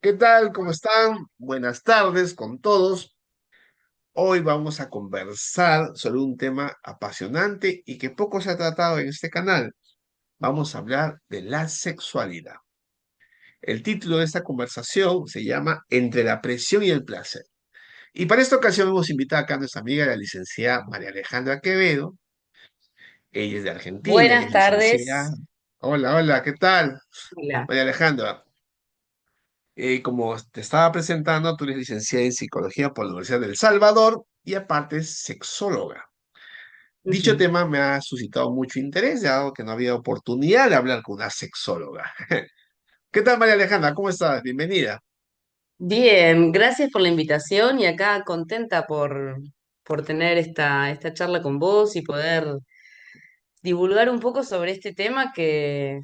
¿Qué tal? ¿Cómo están? Buenas tardes con todos. Hoy vamos a conversar sobre un tema apasionante y que poco se ha tratado en este canal. Vamos a hablar de la sexualidad. El título de esta conversación se llama Entre la presión y el placer. Y para esta ocasión hemos invitado acá a nuestra amiga, la licenciada María Alejandra Quevedo. Ella es de Argentina, ella Buenas es licenciada. tardes. Hola, hola, ¿qué tal? Hola. María Alejandra, como te estaba presentando, tú eres licenciada en psicología por la Universidad del Salvador y aparte es sexóloga. Dicho Ujú. tema me ha suscitado mucho interés, dado que no había oportunidad de hablar con una sexóloga. ¿Qué tal, María Alejandra? ¿Cómo estás? Bienvenida. Bien, gracias por la invitación y acá contenta por tener esta charla con vos y poder divulgar un poco sobre este tema que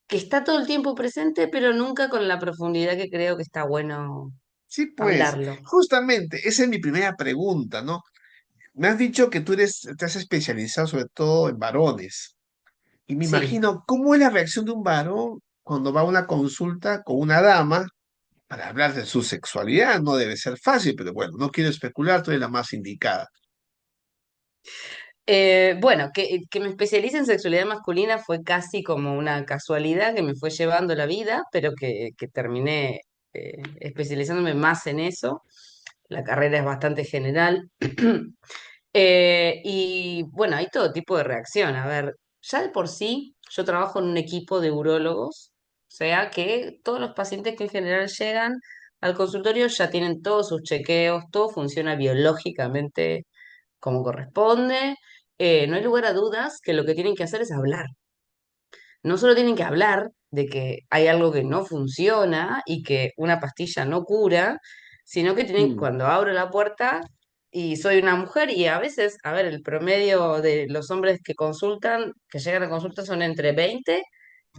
está todo el tiempo presente, pero nunca con la profundidad que creo que está bueno Sí, pues, hablarlo. justamente, esa es mi primera pregunta, ¿no? Me has dicho que te has especializado sobre todo en varones. Y me Sí. imagino, ¿cómo es la reacción de un varón cuando va a una consulta con una dama para hablar de su sexualidad? No debe ser fácil, pero bueno, no quiero especular, tú eres la más indicada. Bueno, que me especialice en sexualidad masculina fue casi como una casualidad que me fue llevando la vida, pero que terminé especializándome más en eso. La carrera es bastante general. Y bueno, hay todo tipo de reacción. A ver, ya de por sí yo trabajo en un equipo de urólogos, o sea que todos los pacientes que en general llegan al consultorio ya tienen todos sus chequeos, todo funciona biológicamente como corresponde. No hay lugar a dudas que lo que tienen que hacer es hablar. No solo tienen que hablar de que hay algo que no funciona y que una pastilla no cura, sino que tienen, Mm. cuando abro la puerta y soy una mujer y a veces, a ver, el promedio de los hombres que consultan, que llegan a consulta son entre 20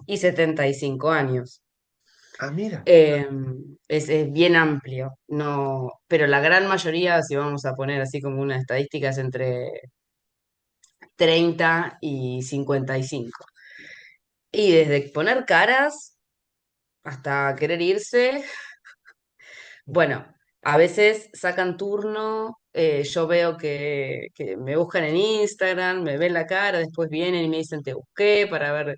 y 75 años. Ah, mira. Eh, es bien amplio, no, pero la gran mayoría, si vamos a poner así como una estadística, es entre 30 y 55. Y desde poner caras hasta querer irse, bueno, a veces sacan turno, yo veo que me buscan en Instagram, me ven la cara, después vienen y me dicen te busqué para ver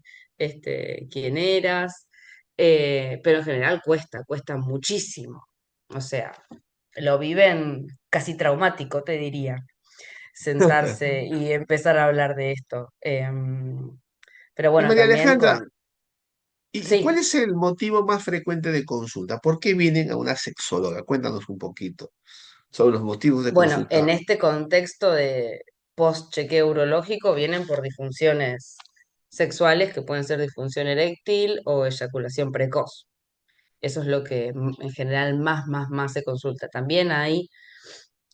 quién eras, pero en general cuesta muchísimo. O sea, lo viven casi traumático, te diría, sentarse y empezar a hablar de esto. Pero Y bueno, María también Alejandra, con... ¿y cuál Sí. es el motivo más frecuente de consulta? ¿Por qué vienen a una sexóloga? Cuéntanos un poquito sobre los motivos de Bueno, en consulta. este contexto de post-chequeo urológico vienen por disfunciones sexuales que pueden ser disfunción eréctil o eyaculación precoz. Eso es lo que en general más se consulta. También hay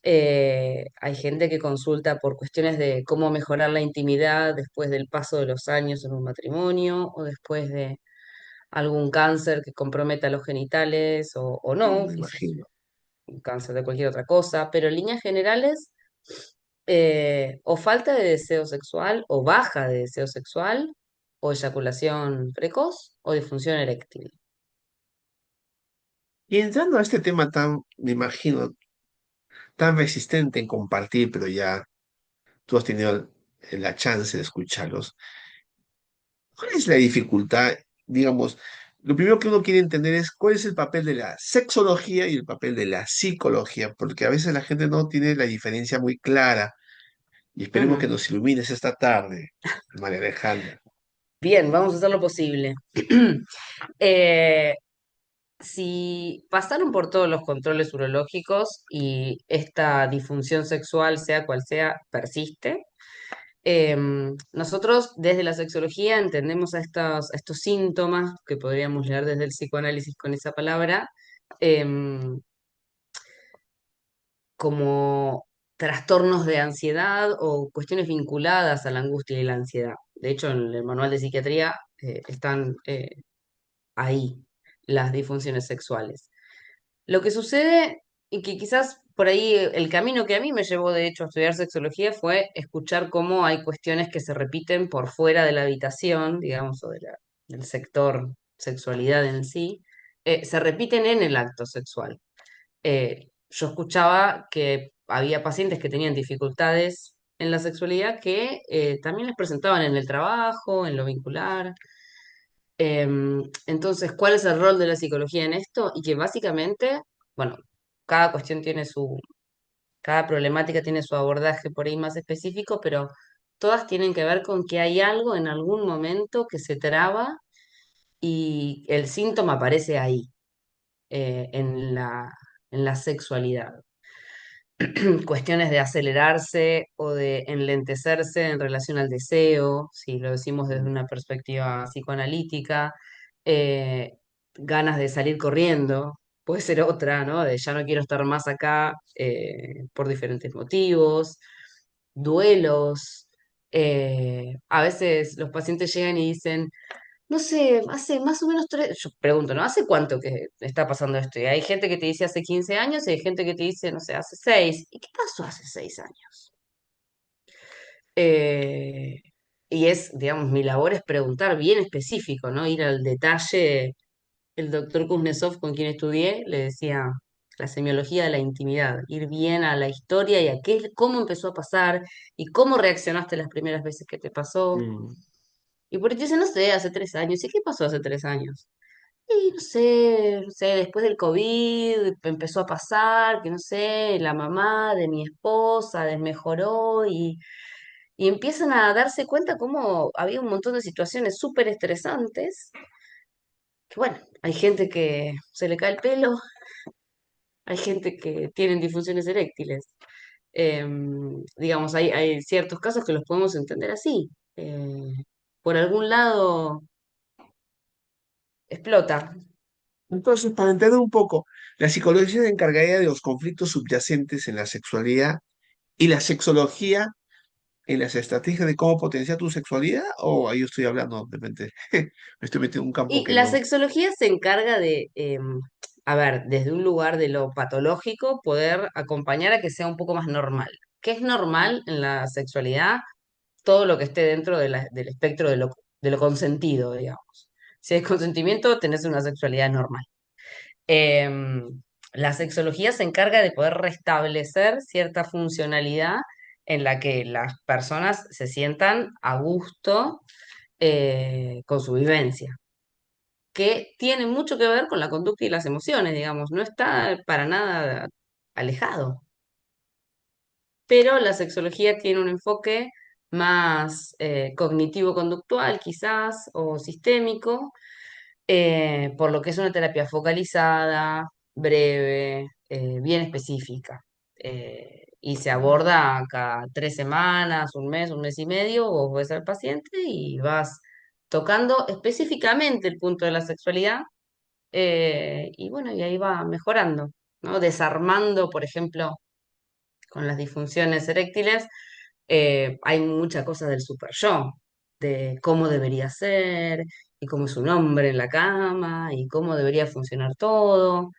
gente que consulta por cuestiones de cómo mejorar la intimidad después del paso de los años en un matrimonio o después de algún cáncer que comprometa los genitales o no, Me quizás imagino. un cáncer de cualquier otra cosa, pero en líneas generales o falta de deseo sexual, o baja de deseo sexual, o eyaculación precoz, o disfunción eréctil. Y entrando a este tema tan, me imagino, tan resistente en compartir, pero ya tú has tenido la chance de escucharlos. ¿Cuál es la dificultad? Digamos, lo primero que uno quiere entender es cuál es el papel de la sexología y el papel de la psicología, porque a veces la gente no tiene la diferencia muy clara y esperemos que Ujú. nos ilumines esta tarde, María Alejandra. Bien, vamos a hacer lo posible. Eh, si pasaron por todos los controles urológicos y esta disfunción sexual, sea cual sea, persiste, nosotros desde la sexología entendemos a estos síntomas que podríamos leer desde el psicoanálisis con esa palabra, em, como trastornos de ansiedad o cuestiones vinculadas a la angustia y la ansiedad. De hecho, en el manual de psiquiatría están ahí las disfunciones sexuales. Lo que sucede, y que quizás por ahí el camino que a mí me llevó de hecho a estudiar sexología fue escuchar cómo hay cuestiones que se repiten por fuera de la habitación, digamos, del sector sexualidad en sí, se repiten en el acto sexual. Yo escuchaba que había pacientes que tenían dificultades en la sexualidad que también les presentaban en el trabajo, en lo vincular. Entonces, ¿cuál es el rol de la psicología en esto? Y que básicamente, bueno, cada cuestión tiene cada problemática tiene su abordaje por ahí más específico, pero todas tienen que ver con que hay algo en algún momento que se traba y el síntoma aparece ahí, en la sexualidad. Cuestiones de acelerarse o de enlentecerse en relación al deseo, si lo decimos desde Mm. una perspectiva psicoanalítica, eh, ganas de salir corriendo, puede ser otra, ¿no? De ya no quiero estar más acá por diferentes motivos, duelos. A veces los pacientes llegan y dicen, no sé, hace más o menos yo pregunto, ¿no? ¿Hace cuánto que está pasando esto? Y hay gente que te dice hace 15 años y hay gente que te dice, no sé, hace 6. ¿Y qué pasó hace 6 años? Eh, y es, digamos, mi labor es preguntar bien específico, ¿no? Ir al detalle. El doctor Kuznetsov, con quien estudié, le decía la semiología de la intimidad, ir bien a la historia y a cómo empezó a pasar y cómo reaccionaste las primeras veces que te pasó. Mm. Y por ahí te dice, no sé, hace 3 años. ¿Y qué pasó hace 3 años? Y no sé, después del COVID empezó a pasar, que no sé, la mamá de mi esposa desmejoró y empiezan a darse cuenta cómo había un montón de situaciones súper estresantes, que bueno, hay gente que se le cae el pelo, hay gente que tienen disfunciones eréctiles. Digamos, hay ciertos casos que los podemos entender así. Por algún lado explota. Entonces, para entender un poco, la psicología se encargaría de los conflictos subyacentes en la sexualidad y la sexología en las estrategias de cómo potenciar tu sexualidad, o ahí yo estoy hablando, de repente, me estoy metiendo en un campo Y que la no. sexología se encarga de, a ver, desde un lugar de lo patológico, poder acompañar a que sea un poco más normal. ¿Qué es normal en la sexualidad? Todo lo que esté dentro del espectro de lo consentido, digamos. Si hay consentimiento, tenés una sexualidad normal. La sexología se encarga de poder restablecer cierta funcionalidad en la que las personas se sientan a gusto con su vivencia, que tiene mucho que ver con la conducta y las emociones, digamos, no está para nada alejado. Pero la sexología tiene un enfoque más cognitivo-conductual, quizás, o sistémico, por lo que es una terapia focalizada, breve, bien específica. Y se aborda cada 3 semanas, un mes y medio, vos ves al paciente y vas tocando específicamente el punto de la sexualidad y bueno, y ahí va mejorando, ¿no? Desarmando, por ejemplo, con las disfunciones eréctiles, hay muchas cosas del super yo, de cómo debería ser, y cómo es un hombre en la cama, y cómo debería funcionar todo.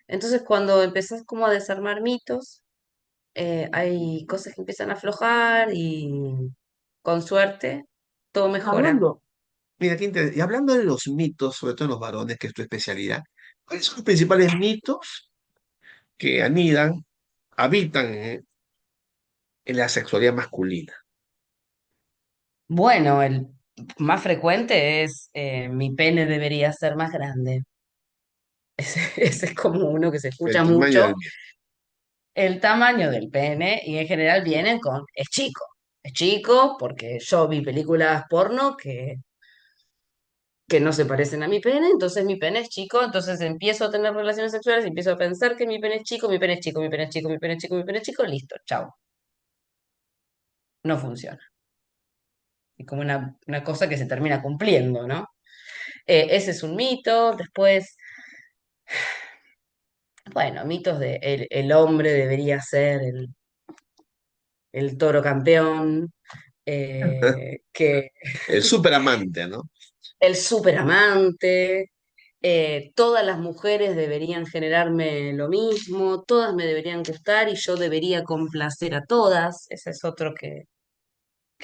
Entonces, cuando empezás como a desarmar mitos, hay cosas que empiezan a aflojar y con suerte todo mejora. Hablando, mira, y hablando de los mitos, sobre todo en los varones, que es tu especialidad, ¿cuáles son los principales mitos que anidan, habitan en la sexualidad masculina? Bueno, el más frecuente es mi pene debería ser más grande. Ese es como uno que se El escucha tamaño mucho. del mito. El tamaño del pene y en general vienen con es chico. Es chico porque yo vi películas porno que no se parecen a mi pene, entonces mi pene es chico, entonces empiezo a tener relaciones sexuales, empiezo a pensar que mi pene es chico, mi pene es chico, mi pene es chico, mi pene es chico, mi pene es chico, listo, chao. No funciona. Es como una cosa que se termina cumpliendo, ¿no? Ese es un mito. Después, bueno, mitos de el hombre debería ser el toro campeón, que El superamante, ¿no? el superamante, todas las mujeres deberían generarme lo mismo, todas me deberían gustar y yo debería complacer a todas. Ese es otro que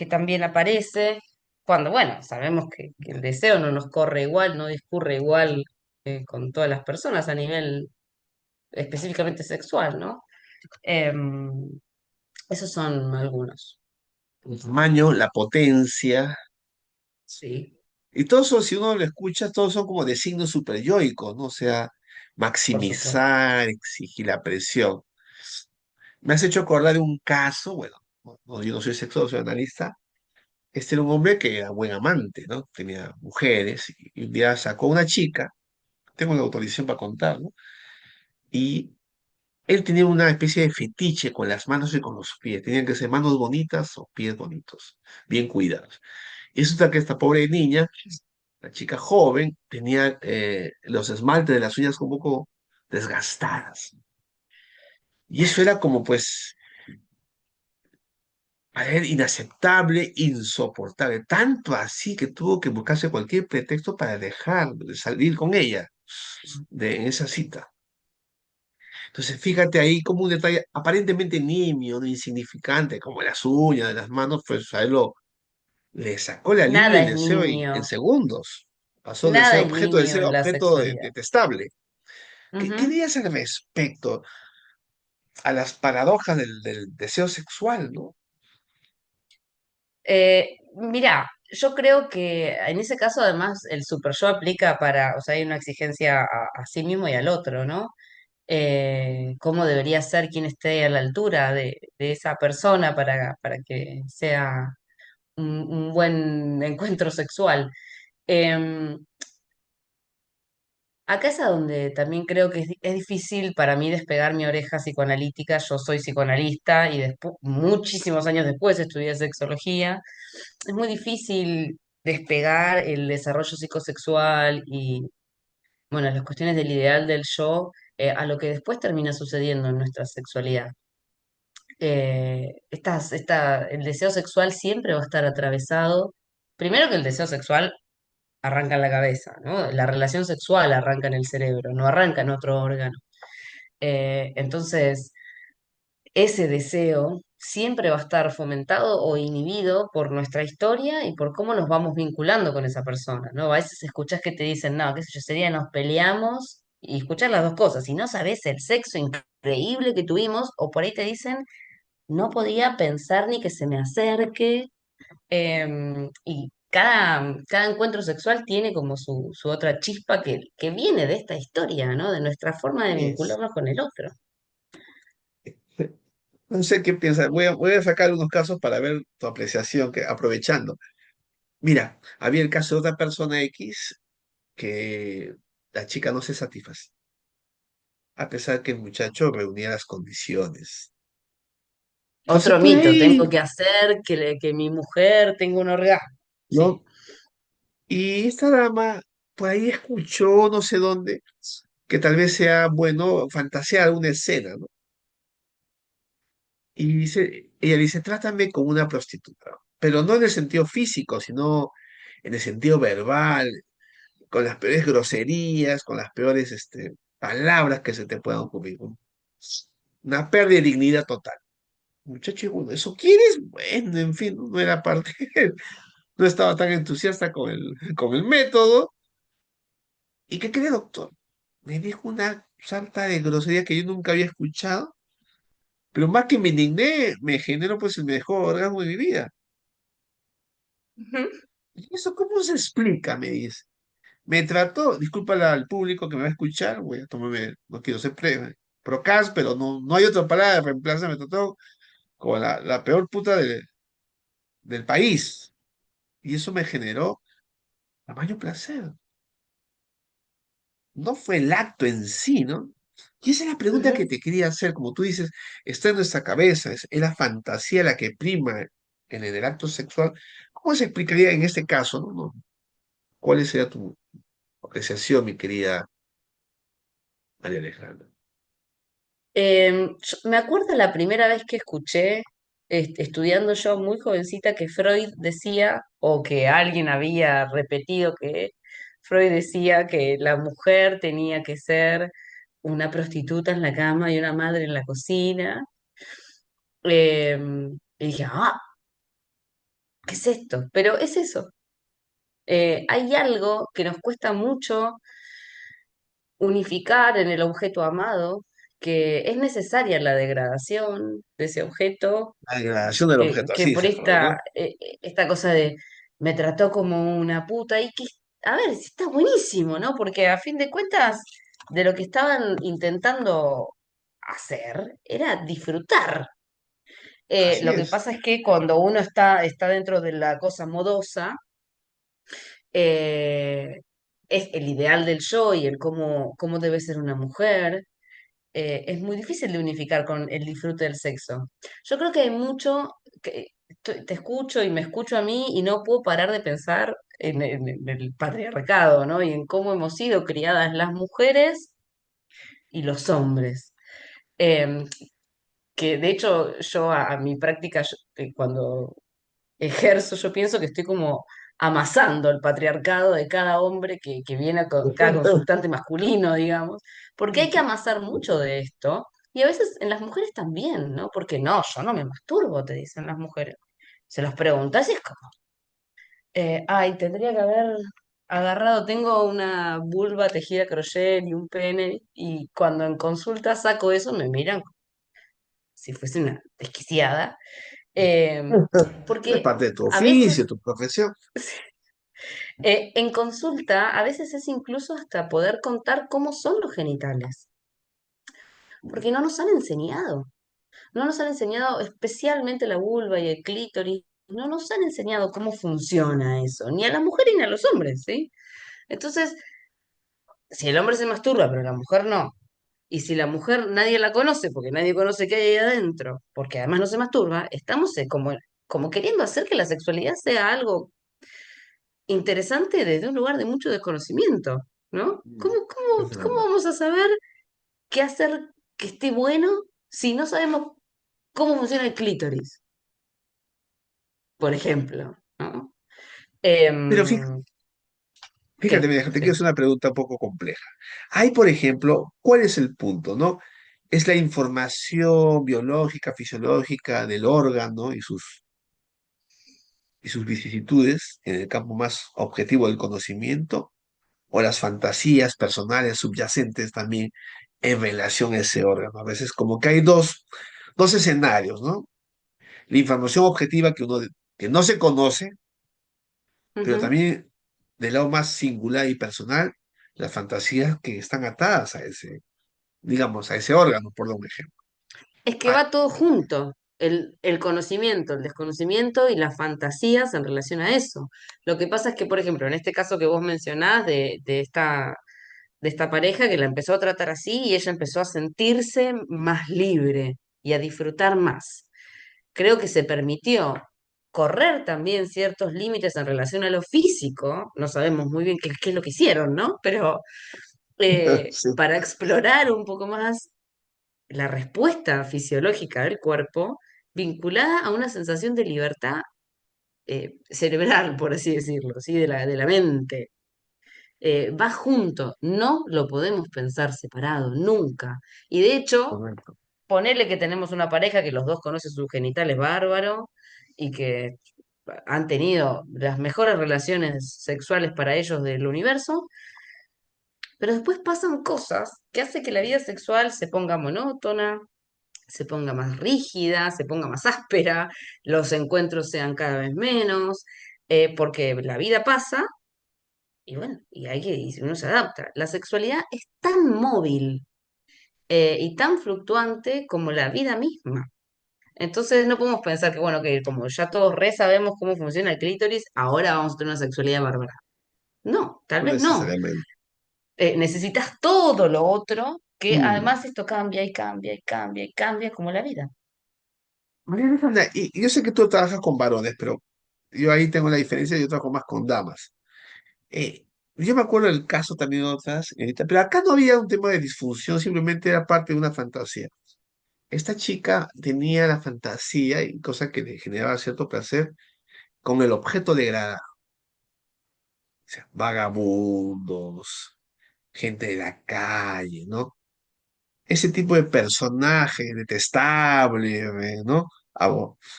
también aparece. Cuando, bueno, sabemos que el deseo no nos corre igual, no discurre igual con todas las personas a nivel específicamente sexual, ¿no? Em, Esos son algunos. El tamaño, la potencia, Sí, y todo eso, si uno lo escucha, todos son como de signos superyoicos, ¿no? O sea, por supuesto. maximizar, exigir la presión. Me has hecho acordar de un caso, bueno, yo no soy sexólogo, soy analista. Este era un hombre que era buen amante, ¿no? Tenía mujeres, y un día sacó a una chica, tengo la autorización para contar, ¿no? Y él tenía una especie de fetiche con las manos y con los pies. Tenían que ser manos bonitas o pies bonitos, bien cuidados. Y resulta que esta pobre niña, la chica joven, tenía los esmaltes de las uñas un poco desgastadas. Y eso era como, pues, para él inaceptable, insoportable. Tanto así que tuvo que buscarse cualquier pretexto para dejar de salir con ella en esa cita. Entonces, fíjate ahí como un detalle aparentemente nimio, no insignificante, como las uñas de las manos, pues a él le sacó la libido y Nada el es deseo en nimio, segundos. Pasó de ser nada es objeto de nimio ser en la objeto sexualidad. detestable. ¿Qué Ujú. dirías al respecto a las paradojas del deseo sexual, ¿no? Mira, yo creo que en ese caso además el super yo aplica para, o sea, hay una exigencia a sí mismo y al otro, ¿no? Cómo debería ser quien esté a la altura de esa persona para que sea un buen encuentro sexual. Em, Acá es a donde también creo que es difícil para mí despegar mi oreja psicoanalítica. Yo soy psicoanalista y después, muchísimos años después estudié sexología. Es muy difícil despegar el desarrollo psicosexual y, bueno, las cuestiones del ideal del yo a lo que después termina sucediendo en nuestra sexualidad. El deseo sexual siempre va a estar atravesado. Primero que el deseo sexual arranca en la cabeza, ¿no? La relación sexual arranca en el cerebro, no arranca en otro órgano. Entonces, ese deseo siempre va a estar fomentado o inhibido por nuestra historia y por cómo nos vamos vinculando con esa persona, ¿no? A veces escuchás que te dicen, no, qué sé yo, sería nos peleamos y escuchar las dos cosas. Si no sabes el sexo increíble que tuvimos, o por ahí te dicen, no podía pensar ni que se me acerque. Y cada encuentro sexual tiene como su otra chispa que viene de esta historia, ¿no? De nuestra forma de Es. vincularnos con el otro. No sé qué piensas. Voy a sacar unos casos para ver tu apreciación, que, aprovechando. Mira, había el caso de otra persona X que la chica no se satisface, a pesar que el muchacho reunía las condiciones. Entonces, Otro por mito, tengo ahí, que hacer que mi mujer tenga un orgasmo. Sí. ¿no? Y esta dama, por ahí escuchó, no sé dónde, que tal vez sea bueno fantasear una escena, ¿no? Y ella dice, trátame como una prostituta, pero no en el sentido físico, sino en el sentido verbal, con las peores groserías, con las peores palabras que se te puedan ocurrir. Una pérdida de dignidad total. Muchacho, y bueno, ¿eso quieres? Bueno, en fin, no era parte, no estaba tan entusiasta con el método. ¿Y qué cree, doctor? Me dijo una sarta de grosería que yo nunca había escuchado, pero más que me indigné, me generó pues el mejor orgasmo de mi vida. Ujú. ¿Y eso cómo se explica? Me dice. Me trató, disculpa al público que me va a escuchar, voy a tomarme, no quiero ser procas, pero no hay otra palabra de reemplazo, me trató como la peor puta del país. Y eso me generó tamaño placer. No fue el acto en sí, ¿no? Y esa es la pregunta que Ujú. te quería hacer, como tú dices, está en nuestra cabeza, es la fantasía la que prima en el acto sexual. ¿Cómo se explicaría en este caso, no? ¿Cuál sería tu apreciación, mi querida María Alejandra? Me acuerdo la primera vez que escuché, estudiando yo muy jovencita, que Freud decía, o que alguien había repetido que Freud decía que la mujer tenía que ser una prostituta en la cama y una madre en la cocina. Y dije, ¿qué es esto? Pero es eso. Hay algo que nos cuesta mucho unificar en el objeto amado que es necesaria la degradación de ese objeto, La degradación del objeto, que así por dice todo, ¿no? esta cosa de me trató como una puta y que, a ver, sí está buenísimo, ¿no? Porque a fin de cuentas, de lo que estaban intentando hacer era disfrutar. Así Lo que es. pasa es que cuando uno está dentro de la cosa modosa, eh, es el ideal del yo y el cómo debe ser una mujer, es muy difícil de unificar con el disfrute del sexo. Yo creo que hay mucho que te escucho y me escucho a mí y no puedo parar de pensar en el patriarcado, ¿no? Y en cómo hemos sido criadas las mujeres y los hombres. Eh, que de hecho yo a mi práctica, cuando ejerzo, yo pienso que estoy como amasando el patriarcado de cada hombre que viene con cada consultante masculino, digamos, porque hay que amasar mucho de esto. Y a veces en las mujeres también, ¿no? Porque no, yo no me masturbo, te dicen las mujeres. Se los preguntas y es como, ay, tendría que haber agarrado, tengo una vulva tejida a crochet y un pene, y cuando en consulta saco eso me miran como si fuese una desquiciada, eh, Es porque parte de tu a veces oficio, tu profesión. En consulta, a veces es incluso hasta poder contar cómo son los genitales, porque no nos han enseñado. No nos han enseñado especialmente la vulva y el clítoris. No nos han enseñado cómo funciona eso, ni a las mujeres ni a los hombres, ¿sí? Entonces, si el hombre se masturba, pero la mujer no, y si la mujer nadie la conoce, porque nadie conoce qué hay ahí adentro, porque además no se masturba, estamos como queriendo hacer que la sexualidad sea algo interesante desde un lugar de mucho desconocimiento, ¿no? Mm, es ¿Cómo verdad. vamos a saber qué hacer que esté bueno si no sabemos cómo funciona el clítoris, por ejemplo, ¿no? Pero Em, fíjate, ¿Qué? mira, te quiero Sí. hacer una pregunta un poco compleja. Hay, por ejemplo, ¿cuál es el punto, no? Es la información biológica, fisiológica del órgano y sus vicisitudes en el campo más objetivo del conocimiento, o las fantasías personales subyacentes también en relación a ese órgano. A veces como que hay dos escenarios, ¿no? La información objetiva que no se conoce, pero Ujú. también del lado más singular y personal, las fantasías que están atadas a ese, digamos, a ese órgano, por dar un ejemplo. Es que Ah, va todo junto, el conocimiento, el desconocimiento y las fantasías en relación a eso. Lo que pasa es que, por ejemplo, en este caso que vos mencionás de esta pareja que la empezó a tratar así y ella empezó a sentirse más libre y a disfrutar más. Creo que se permitió correr también ciertos límites en relación a lo físico, no sabemos muy bien qué es lo que hicieron, ¿no? Pero sí, para explorar un poco más la respuesta fisiológica del cuerpo vinculada a una sensación de libertad cerebral, por así decirlo, ¿sí? De la mente. Va junto, no lo podemos pensar separado, nunca. Y de hecho, correcto. ponele que tenemos una pareja que los dos conocen sus genitales bárbaro y que han tenido las mejores relaciones sexuales para ellos del universo, pero después pasan cosas que hacen que la vida sexual se ponga monótona, se ponga más rígida, se ponga más áspera, los encuentros sean cada vez menos, porque la vida pasa y bueno, y uno se adapta. La sexualidad es tan móvil y tan fluctuante como la vida misma. Entonces no podemos pensar que, bueno, que como ya todos re sabemos cómo funciona el clítoris, ahora vamos a tener una sexualidad bárbara. No, tal No vez no. necesariamente. Necesitas todo lo otro, que Mm. además esto cambia y cambia y cambia y cambia como la vida. María Alejandra, y yo sé que tú trabajas con varones, pero yo ahí tengo la diferencia, yo trabajo más con damas. Yo me acuerdo del caso también de otras, pero acá no había un tema de disfunción, simplemente era parte de una fantasía. Esta chica tenía la fantasía, y cosa que le generaba cierto placer, con el objeto degradado. O sea, vagabundos, gente de la calle, ¿no? Ese tipo de personaje detestable, ¿no?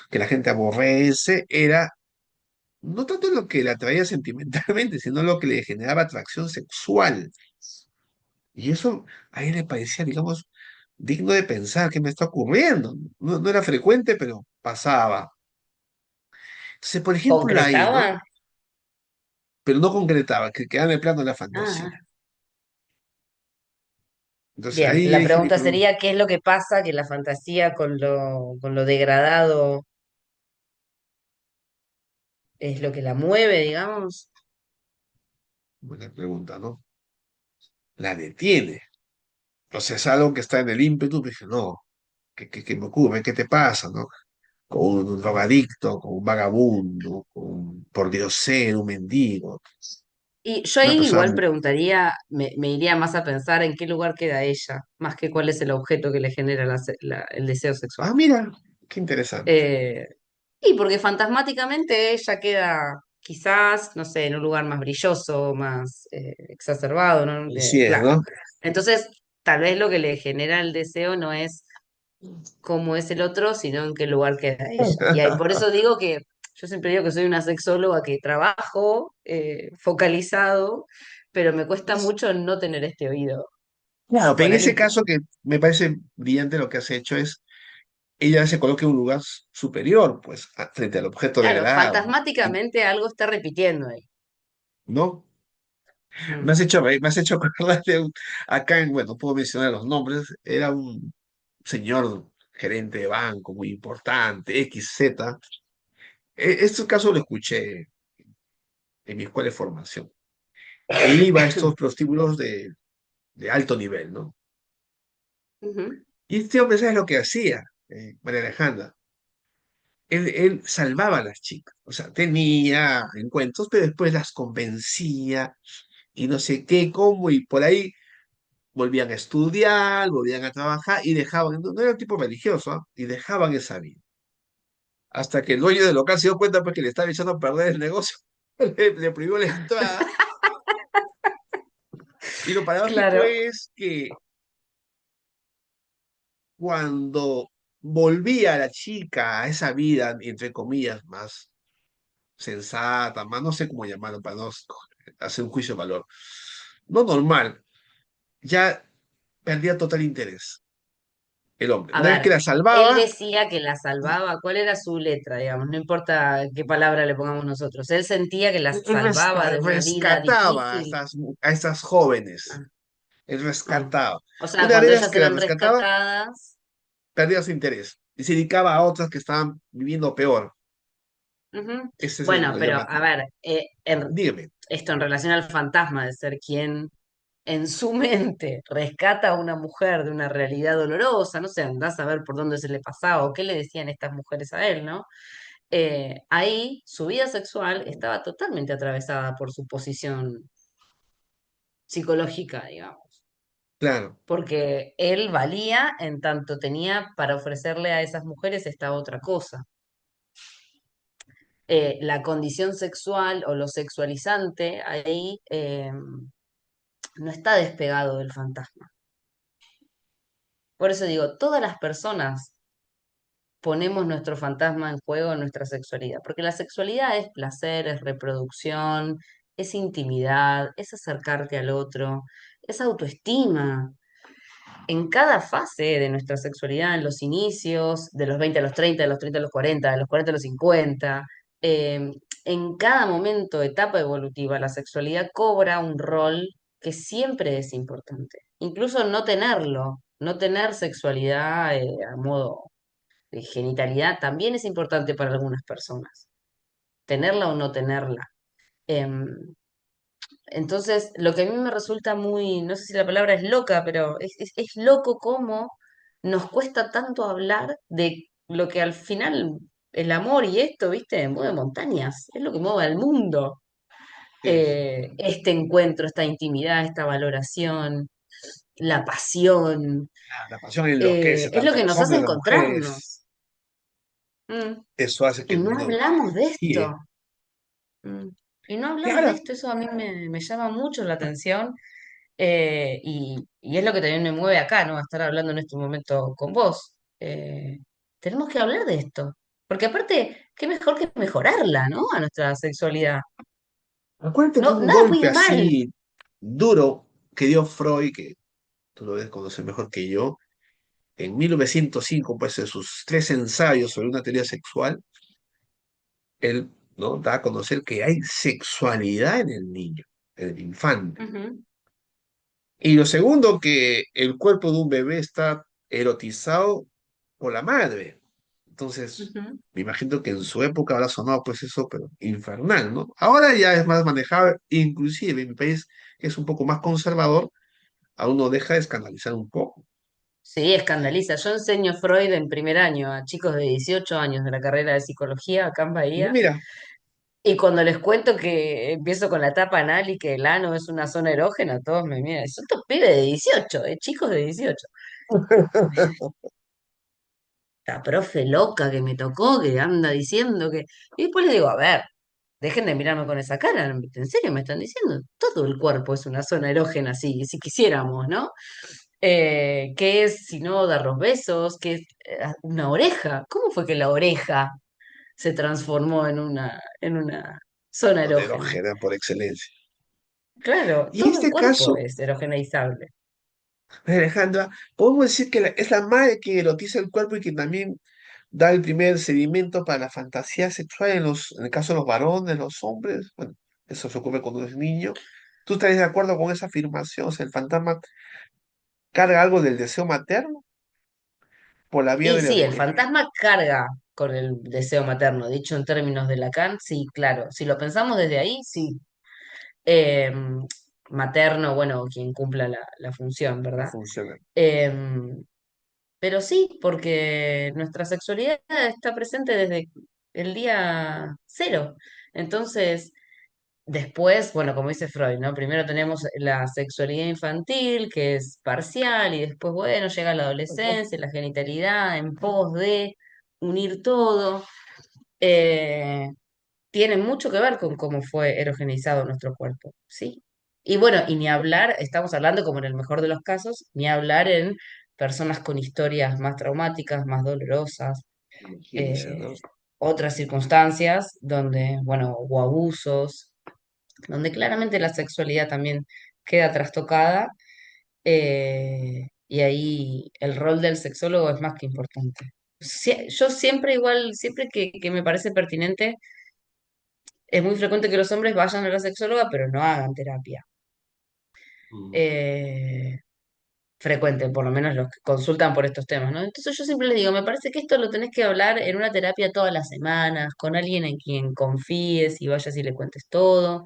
Que la gente aborrece, era no tanto lo que le atraía sentimentalmente, sino lo que le generaba atracción sexual. Y eso a él le parecía, digamos, digno de pensar qué me está ocurriendo. No, no era frecuente, pero pasaba. Entonces, por ejemplo, ahí, ¿no? ¿Concretaba? Pero no concretaba, que quedaba en el plano de la fantasía. Ah, Entonces bien. ahí yo La dije mi pregunta pregunta, sería, ¿qué es lo que pasa que la fantasía con lo degradado es lo que la mueve, digamos? buena pregunta, ¿no? La detiene. Entonces es algo que está en el ímpetu, me dije, no, ¿qué me ocurre? ¿Qué te pasa, no? Con un drogadicto, con un vagabundo, con un pordiosero, un mendigo, Y yo una ahí persona igual preguntaría, me iría más a pensar en qué lugar queda ella, más que cuál es el objeto que le genera el deseo sexual. ah, mira, qué interesante. Eh, y porque fantasmáticamente ella queda quizás, no sé, en un lugar más brilloso, más exacerbado, ¿no? Así es, Claro. ¿no? Entonces, tal vez lo que le genera el deseo no es cómo es el otro, sino en qué lugar queda ella. Y ahí, por eso digo que yo siempre digo que soy una sexóloga que trabajo focalizado, pero me cuesta mucho no tener este oído Claro, pero en ese psicoanalítico. caso que me parece brillante lo que has hecho es, ella se coloca en un lugar superior, pues, frente al objeto Claro, degradado, y- fantasmáticamente algo está repitiendo ahí. ¿no? Me Mm. has hecho reír, me has hecho acordar de acá en, bueno, no puedo mencionar los nombres, era un señor gerente de banco muy importante, XZ. Este caso lo escuché en mi escuela de formación. E iba a estos prostíbulos de alto nivel, ¿no? Ujú. Y este hombre, ¿sabes lo que hacía, María Alejandra? Él salvaba a las chicas, o sea, tenía encuentros, pero después las convencía y no sé qué, cómo, y por ahí volvían a estudiar, volvían a trabajar y dejaban, no, no era un tipo religioso, ¿ah? Y dejaban esa vida. Hasta que el dueño del local se dio cuenta pues, que le estaba echando a perder el negocio, le prohibió la entrada. Y lo paradójico Claro. es que cuando volvía la chica a esa vida, entre comillas, más sensata, más no sé cómo llamarlo para no hacer un juicio de valor, no normal, ya perdía total interés el hombre. A Una vez que ver, la él salvaba, decía que la salvaba. ¿Cuál era su letra, digamos? No importa qué palabra le pongamos nosotros. Él sentía que la salvaba de una vida rescataba difícil. a estas jóvenes, Ah, él ah. rescataba. O sea, Una cuando vez ellas que la eran rescataba, rescatadas. perdía su interés y se dedicaba a otras que estaban viviendo peor. Ujú. Ese es Bueno, lo pero a llamativo. ver, Dígame. esto en relación al fantasma de ser quien en su mente rescata a una mujer de una realidad dolorosa, no sé, andás a ver por dónde se le pasaba o qué le decían estas mujeres a él, ¿no? Ahí su vida sexual estaba totalmente atravesada por su posición psicológica, digamos, Claro, porque él valía en tanto tenía para ofrecerle a esas mujeres esta otra cosa. La condición sexual o lo sexualizante ahí no está despegado del fantasma. Por eso digo, todas las personas ponemos nuestro fantasma en juego en nuestra sexualidad, porque la sexualidad es placer, es reproducción, es intimidad, es acercarte al otro, es autoestima. En cada fase de nuestra sexualidad, en los inicios, de los 20 a los 30, de los 30 a los 40, de los 40 a los 50, eh, en cada momento, etapa evolutiva, la sexualidad cobra un rol que siempre es importante. Incluso no tenerlo, no tener sexualidad a modo de genitalidad también es importante para algunas personas, tenerla o no tenerla. Em, entonces, lo que a mí me resulta muy, no sé si la palabra es loca, pero es loco cómo nos cuesta tanto hablar de lo que al final el amor y esto, ¿viste? Mueve montañas, es lo que mueve al mundo. sí. Este encuentro, esta intimidad, esta valoración, la pasión, La pasión enloquece es lo tanto a que los nos hace hombres, a las encontrarnos. mujeres. Mm. Eso hace que Y el no mundo hablamos de gire. esto. Mm. Y no Y hablamos de ahora, esto, eso a mí me llama mucho la atención y es lo que también me mueve acá, ¿no? A estar hablando en este momento con vos. Tenemos que hablar de esto, porque aparte, qué mejor que mejorarla, ¿no? A nuestra sexualidad. acuérdate que No, un nada golpe puede ir mal. así duro que dio Freud, que tú lo debes conocer mejor que yo, en 1905, pues en sus tres ensayos sobre una teoría sexual, él, ¿no?, da a conocer que hay sexualidad en el niño, en el infante. Ujú, Y lo segundo, que el cuerpo de un bebé está erotizado por la madre. Entonces, ujú. me imagino que en su época habrá sonado pues eso, pero infernal, ¿no? Ahora ya es más manejable, inclusive en mi país, que es un poco más conservador, aún no deja de escandalizar un poco. Sí, escandaliza. Yo enseño Freud en primer año a chicos de 18 años de la carrera de psicología acá en No, Bahía. mira, Y cuando les cuento que empiezo con la etapa anal y que el ano es una zona erógena, todos me miran. Son estos pibes de 18, chicos de 18. La profe loca que me tocó, que anda diciendo que... Y después les digo, a ver, dejen de mirarme con esa cara. ¿En serio me están diciendo? Todo el cuerpo es una zona erógena, si quisiéramos, ¿no? ¿Qué es si no dar los besos? ¿Qué es una oreja? ¿Cómo fue que la oreja se transformó en una zona zona erógena? erógena por excelencia. Claro, Y en todo el este cuerpo caso, es erogenizable. Alejandra, podemos decir que es la madre quien erotiza el cuerpo y quien también da el primer sedimento para la fantasía sexual en el caso de los varones, los hombres. Bueno, eso se ocurre cuando es niño. ¿Tú estás de acuerdo con esa afirmación? O sea, el fantasma carga algo del deseo materno por la vía Y de la sí, el erogeneza. fantasma carga con el deseo materno, dicho en términos de Lacan, sí, claro. Si lo pensamos desde ahí, sí. Eh, Materno, bueno, quien cumpla la función, La ¿verdad? funciona. Eh, pero sí, porque nuestra sexualidad está presente desde el día cero. Entonces, después, bueno, como dice Freud, ¿no? Primero tenemos la sexualidad infantil, que es parcial, y después, bueno, llega la Ujú. adolescencia, la genitalidad, en pos de unir todo. Eh, Tiene mucho que ver con cómo fue erogenizado nuestro cuerpo, ¿sí? Y bueno, y ni hablar, estamos hablando como en el mejor de los casos, ni hablar en personas con historias más traumáticas, más dolorosas, Imagínense, eh, ¿no? otras circunstancias donde, bueno, hubo abusos, donde claramente la sexualidad también queda trastocada, y ahí el rol del sexólogo es más que importante. Yo siempre igual, siempre que me parece pertinente, es muy frecuente que los hombres vayan a la sexóloga, pero no hagan terapia. Mm. Eh, Frecuente, por lo menos los que consultan por estos temas, ¿no? Entonces yo siempre les digo, me parece que esto lo tenés que hablar en una terapia todas las semanas, con alguien en quien confíes y vayas y le cuentes todo,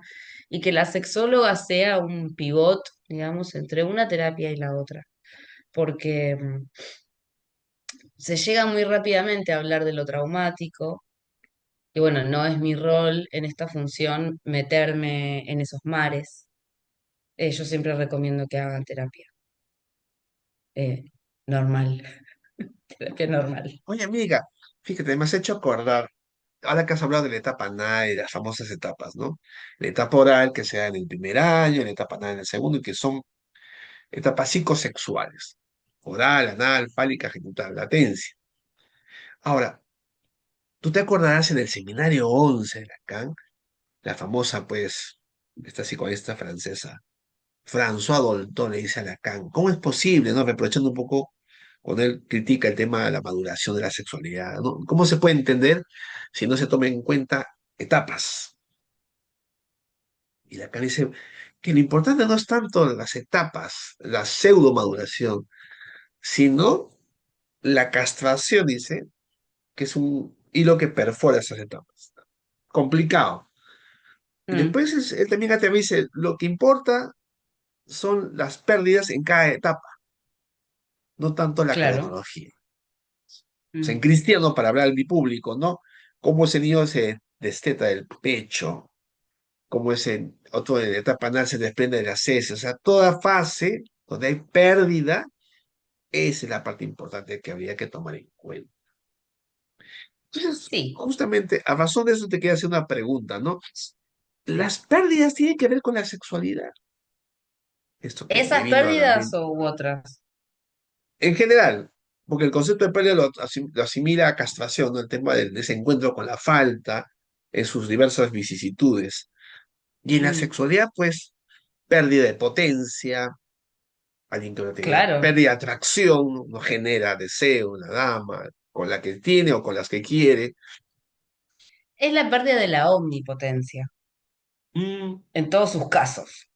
y que la sexóloga sea un pivot, digamos, entre una terapia y la otra, porque se llega muy rápidamente a hablar de lo traumático, y bueno, no es mi rol en esta función meterme en esos mares. Yo siempre recomiendo que hagan terapia eh, normal, terapia normal. Oye, amiga, fíjate, me has hecho acordar, ahora que has hablado de la etapa anal y las famosas etapas, ¿no? La etapa oral que se da en el primer año, la etapa anal en el segundo, y que son etapas psicosexuales. Oral, anal, fálica, genital, latencia. Ahora, tú te acordarás en el seminario 11 de Lacan, la famosa, pues, esta psicoanalista francesa, François Dolto le dice a Lacan, ¿cómo es posible, no? Reprochando un poco cuando él critica el tema de la maduración de la sexualidad, ¿no? ¿Cómo se puede entender si no se toman en cuenta etapas? Y Lacan dice que lo importante no es tanto las etapas, la pseudo maduración, sino la castración, dice, que es un hilo que perfora esas etapas. Complicado. Y Mm, después él también dice, lo que importa son las pérdidas en cada etapa, no tanto la claro. cronología. O sea, en Mm, cristiano, para hablar a mi público, ¿no? Cómo ese niño se desteta del pecho, cómo ese otro de la etapa anal se desprende de las heces, o sea, toda fase donde hay pérdida, esa es la parte importante que habría que tomar en cuenta. Entonces, sí, justamente, a razón de eso te quería hacer una pregunta, ¿no? ¿Las pérdidas tienen que ver con la sexualidad? Esto que me esas vino a la pérdidas mente. u otras. En general, porque el concepto de pérdida lo asimila a castración, ¿no? El tema del desencuentro con la falta en sus diversas vicisitudes. Y en la Mm, sexualidad, pues, pérdida de potencia, Alguien que no tiene Claro, pérdida de atracción, no genera deseo, una dama con la que tiene o con las que quiere. es la pérdida de la omnipotencia, Mm, en todos sus casos.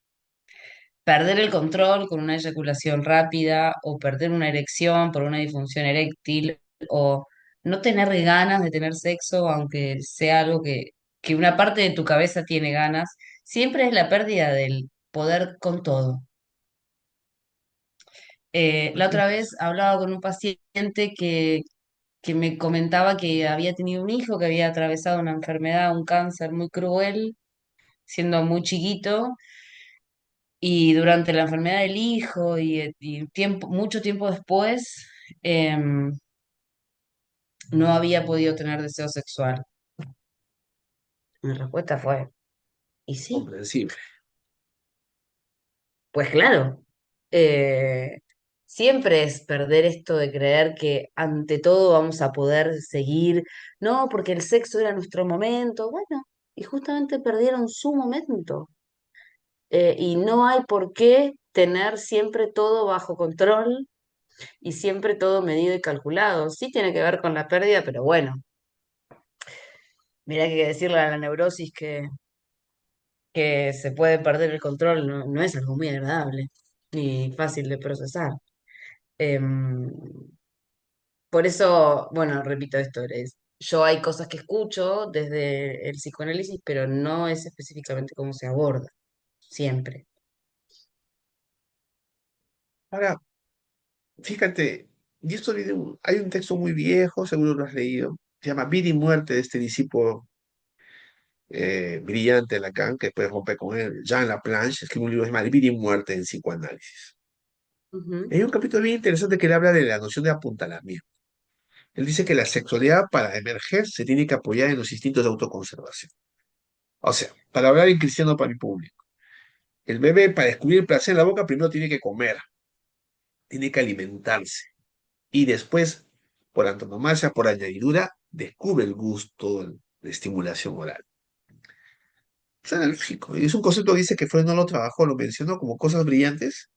Perder el control con una eyaculación rápida o perder una erección por una disfunción eréctil o no tener ganas de tener sexo, aunque sea algo que una parte de tu cabeza tiene ganas, siempre es la pérdida del poder con todo. La otra vez hablaba con un paciente que me comentaba que había tenido un hijo que había atravesado una enfermedad, un cáncer muy cruel, siendo muy chiquito, y durante la enfermedad del hijo y mucho tiempo después, em, no había podido tener deseo sexual. Mi respuesta fue, ¿y sí? comprensible. Pues claro. Eh, Siempre es perder esto de creer que ante todo vamos a poder seguir, no, porque el sexo era nuestro momento, bueno, y justamente perdieron su momento. Y no hay por qué tener siempre todo bajo control y siempre todo medido y calculado. Sí tiene que ver con la pérdida, pero bueno, mira que hay que decirle a la neurosis que se puede perder el control no es algo muy agradable ni fácil de procesar. Em, por eso, bueno, repito esto, yo hay cosas que escucho desde el psicoanálisis, pero no es específicamente cómo se aborda, siempre. Ahora, fíjate, y esto hay un texto muy viejo, seguro lo has leído, se llama Vida y Muerte de este discípulo brillante de Lacan, que después rompe con él, Jean Laplanche, escribe un libro que se llama Vida y Muerte en psicoanálisis. Ujú. Hay un capítulo bien interesante que le habla de la noción de apuntalamiento. Él dice que la sexualidad para emerger se tiene que apoyar en los instintos de autoconservación. O sea, para hablar en cristiano para mi público, el bebé para descubrir el placer en la boca primero tiene que comer, tiene que alimentarse y después, por antonomasia, por añadidura, descubre el gusto de estimulación oral. Es analógico. Y es un concepto que dice que Freud no lo trabajó, lo mencionó como cosas brillantes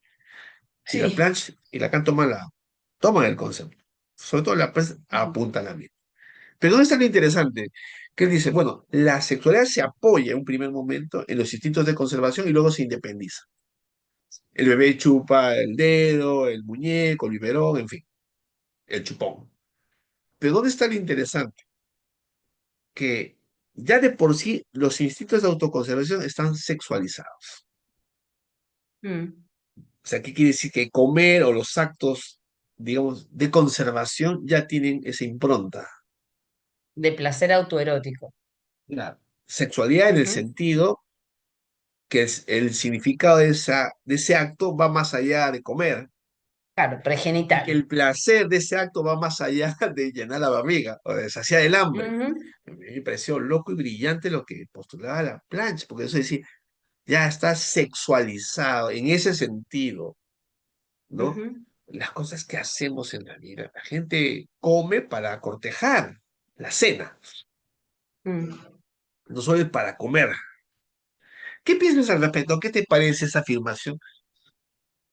y la Sí. plancha y Lacan toman el concepto. Sobre todo la plancha apunta a la misma. Pero ¿dónde está lo interesante? Que él dice, bueno, la sexualidad se apoya en un primer momento en los instintos de conservación y luego se independiza. El bebé chupa el dedo, el muñeco, el biberón, en fin, el chupón. Pero ¿dónde está lo interesante? Que ya de por sí los instintos de autoconservación están sexualizados. Mm. O sea, ¿qué quiere decir? Que comer o los actos, digamos, de conservación ya tienen esa impronta. De placer autoerótico. La sexualidad en el Ujú. sentido que el significado de ese acto va más allá de comer Claro, y que pregenital. el placer de ese acto va más allá de llenar la barriga o de saciar el hambre. Ujú, Me pareció loco y brillante lo que postulaba la plancha, porque eso decía, ya está sexualizado en ese sentido, ¿no? ujú, Las cosas que hacemos en la vida. La gente come para cortejar la cena, mm. no solo es para comer. ¿Qué piensas al respecto? ¿Qué te parece esa afirmación?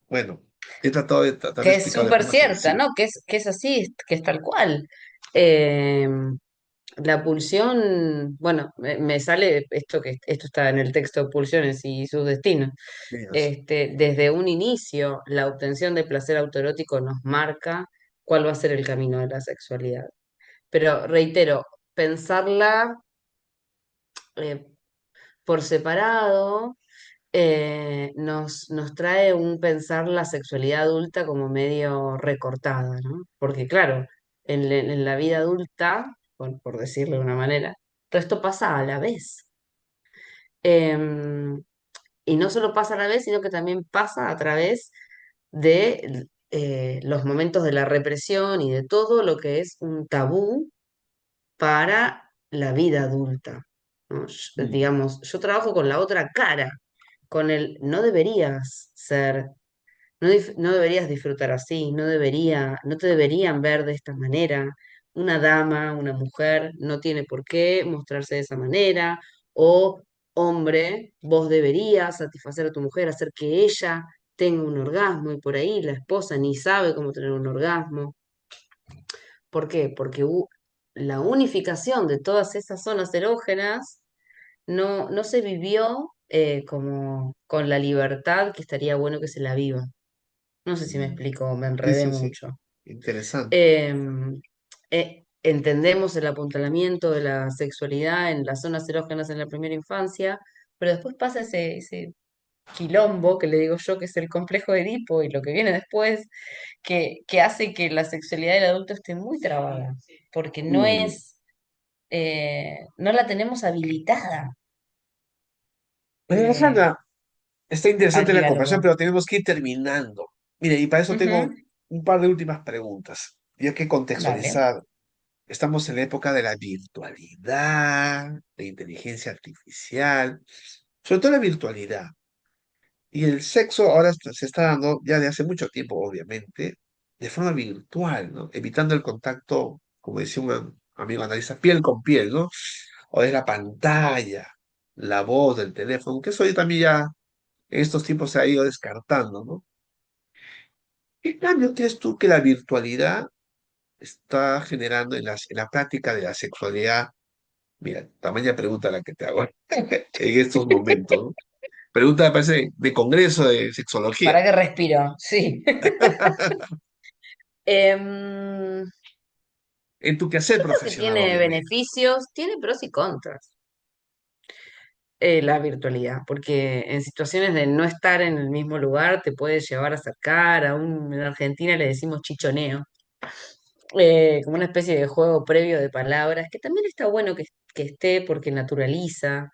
Bueno, he tratado de tratar de Que es explicarlo de súper forma cierta, sencilla. ¿no? Que es así, que es tal cual. Eh, la pulsión, bueno, me sale esto que esto está en el texto Pulsiones y sus destinos. Dios. Desde un inicio, la obtención de placer autoerótico nos marca cuál va a ser el camino de la sexualidad. Pero reitero, pensarla eh, por separado nos trae un pensar la sexualidad adulta como medio recortada, ¿no? Porque claro, en la vida adulta, por decirlo de una manera, todo esto pasa a la vez. Em, y no solo pasa a la vez, sino que también pasa a través de los momentos de la represión y de todo lo que es un tabú para la vida adulta, ¿no? Mm, Digamos, yo trabajo con la otra cara, con el no deberías ser, no deberías disfrutar así, no te deberían ver de esta manera. Una dama, una mujer, no tiene por qué mostrarse de esa manera, o hombre, vos deberías satisfacer a tu mujer, hacer que ella. tenga un orgasmo y por ahí la esposa ni sabe cómo tener un orgasmo. ¿Por qué? Porque la unificación de todas esas zonas erógenas no se vivió como con la libertad que estaría bueno que se la viva. No sé si me Mm, explico, me sí, enredé sí, sí. mucho. Interesante. Em, Entendemos el apuntalamiento de la sexualidad en las zonas erógenas en la primera infancia, pero después pasa ese quilombo que le digo yo, que es el complejo de Edipo y lo que viene después, que hace que la sexualidad del adulto esté muy trabada, porque Mm. no la tenemos habilitada eh, Alejandra, está al interesante la conversación, diálogo. pero tenemos que ir terminando. Mire, y para eso tengo Ujú. un par de últimas preguntas. Y hay que Dale. contextualizar. Estamos en la época de la virtualidad, de inteligencia artificial, sobre todo la virtualidad. Y el sexo ahora se está dando ya de hace mucho tiempo, obviamente, de forma virtual, ¿no? Evitando el contacto, como decía un amigo analista, piel con piel, ¿no? O es la pantalla, la voz del teléfono, que eso también ya en estos tiempos se ha ido descartando, ¿no? ¿Qué cambio crees tú que la virtualidad está generando en en la práctica de la sexualidad? Mira, tamaña pregunta la que te hago en estos momentos, ¿no? Pregunta, me parece, de congreso de sexología. ¿Para qué respiro? Sí. Em, En tu quehacer yo creo que profesional, tiene obviamente. beneficios, tiene pros y contras, la virtualidad, porque en situaciones de no estar en el mismo lugar te puede llevar a acercar, aún en Argentina le decimos chichoneo, como una especie de juego previo de palabras, que también está bueno que esté porque naturaliza.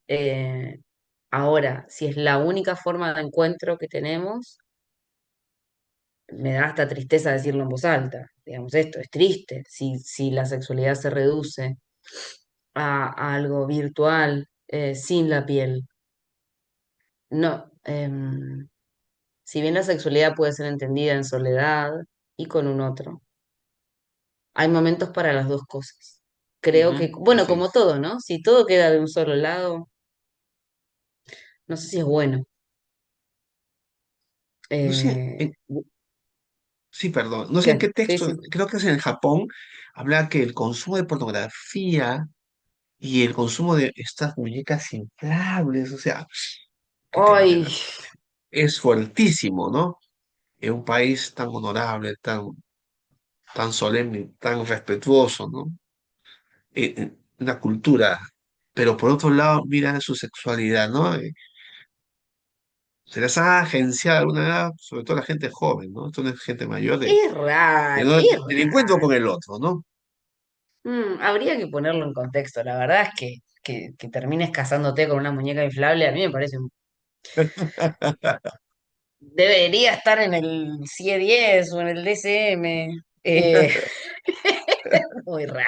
eh, Ahora, si es la única forma de encuentro que tenemos, me da hasta tristeza decirlo en voz alta. Digamos, esto es triste. Si la sexualidad se reduce a algo virtual, sin la piel. No, si bien la sexualidad puede ser entendida en soledad y con un otro, hay momentos para las dos cosas. Creo que, Ujú, bueno, así como es. todo, ¿no? Si todo queda de un solo lado, no sé si es bueno. No sé, Eh, sí, perdón, no sé en ¿Qué? qué Sí, texto, sí. creo que es en Japón, habla que el consumo de pornografía y el consumo de estas muñecas inflables, o sea, qué tema Ay, es fuertísimo, ¿no? En un país tan honorable, tan solemne, tan respetuoso, ¿no? Una cultura, pero por otro lado, mira su sexualidad, ¿no? Se les ha agenciado a alguna edad, sobre todo la gente joven, ¿no? Esto no es gente mayor es raro, es del encuentro con el otro, ¿no? Habría que ponerlo en contexto. La verdad es que termines casándote con una muñeca inflable, a mí me parece debería estar en el CIE 10 o en el DCM. Eh, Muy raro.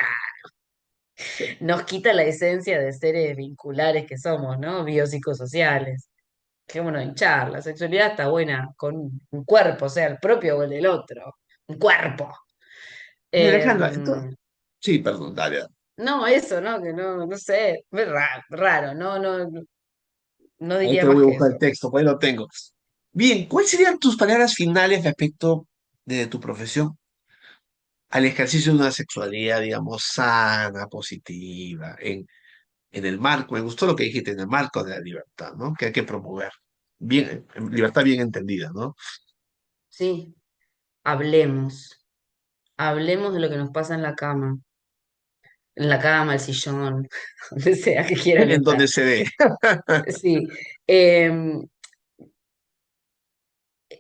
Nos quita la esencia de seres vinculares que somos, ¿no? Biopsicosociales. Dejémonos hinchar. La sexualidad está buena con un cuerpo, sea el propio o el del otro. Un cuerpo. Mira, Alejandra, entonces, Em, sí, perdón, dale, dale. no, eso, ¿no? Que no sé. Es raro, raro. No Ahí diría te más voy a que buscar eso. el texto, pues ahí lo tengo. Bien, ¿cuáles serían tus palabras finales respecto de tu profesión al ejercicio de una sexualidad, digamos, sana, positiva, en el marco, me gustó lo que dijiste, en el marco de la libertad, ¿no? Que hay que promover. Bien, libertad bien entendida, ¿no? Sí, hablemos. Hablemos de lo que nos pasa en la cama, el sillón, donde sea que quieran En estar. donde se dé. Sí, em,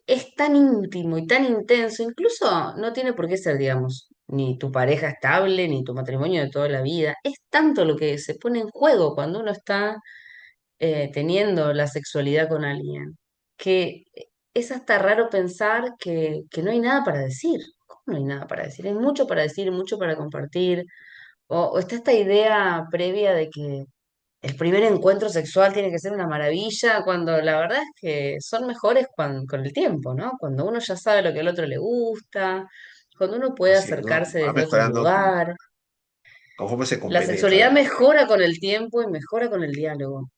es tan íntimo y tan intenso, incluso no tiene por qué ser, digamos, ni tu pareja estable, ni tu matrimonio de toda la vida. Es tanto lo que se pone en juego cuando uno está teniendo la sexualidad con alguien, que es hasta raro pensar que no hay nada para decir. ¿Cómo no hay nada para decir? Hay mucho para decir, mucho para compartir. O está esta idea previa de que el primer encuentro sexual tiene que ser una maravilla, cuando la verdad es que son mejores con el tiempo, ¿no? Cuando uno ya sabe lo que al otro le gusta, cuando uno puede Así es, ¿no? acercarse Va desde otro mejorando lugar. conforme se La compenetra, sexualidad ¿verdad? mejora con el tiempo y mejora con el diálogo.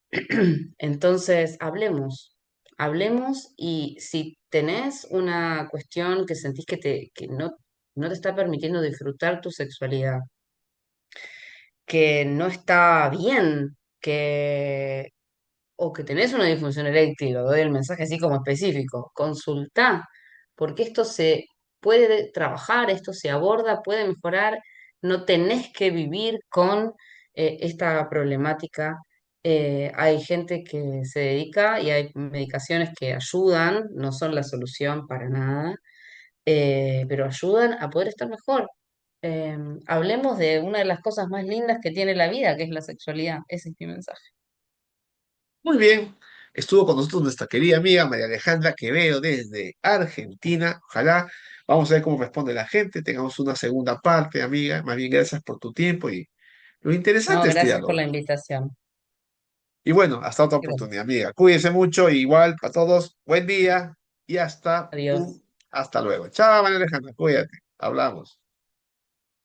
Entonces, hablemos. Hablemos y si tenés una cuestión que sentís que no te está permitiendo disfrutar tu sexualidad, que no está bien, o que tenés una disfunción eréctil, o doy el mensaje así como específico, consultá, porque esto se puede trabajar, esto se aborda, puede mejorar, no tenés que vivir con esta problemática. Hay gente que se dedica y hay medicaciones que ayudan, no son la solución para nada, pero ayudan a poder estar mejor. Eh, Hablemos de una de las cosas más lindas que tiene la vida, que es la sexualidad. Ese es mi mensaje. Muy bien, estuvo con nosotros nuestra querida amiga María Alejandra Quevedo desde Argentina. Ojalá, vamos a ver cómo responde la gente, tengamos una segunda parte, amiga. Más bien, gracias por tu tiempo y lo No, interesante es este gracias por diálogo. la invitación. Y bueno, hasta otra oportunidad, Gracias. amiga. Cuídense mucho, igual para todos. Buen día y hasta, Adiós. hasta luego. Chao, María Alejandra, cuídate. Hablamos.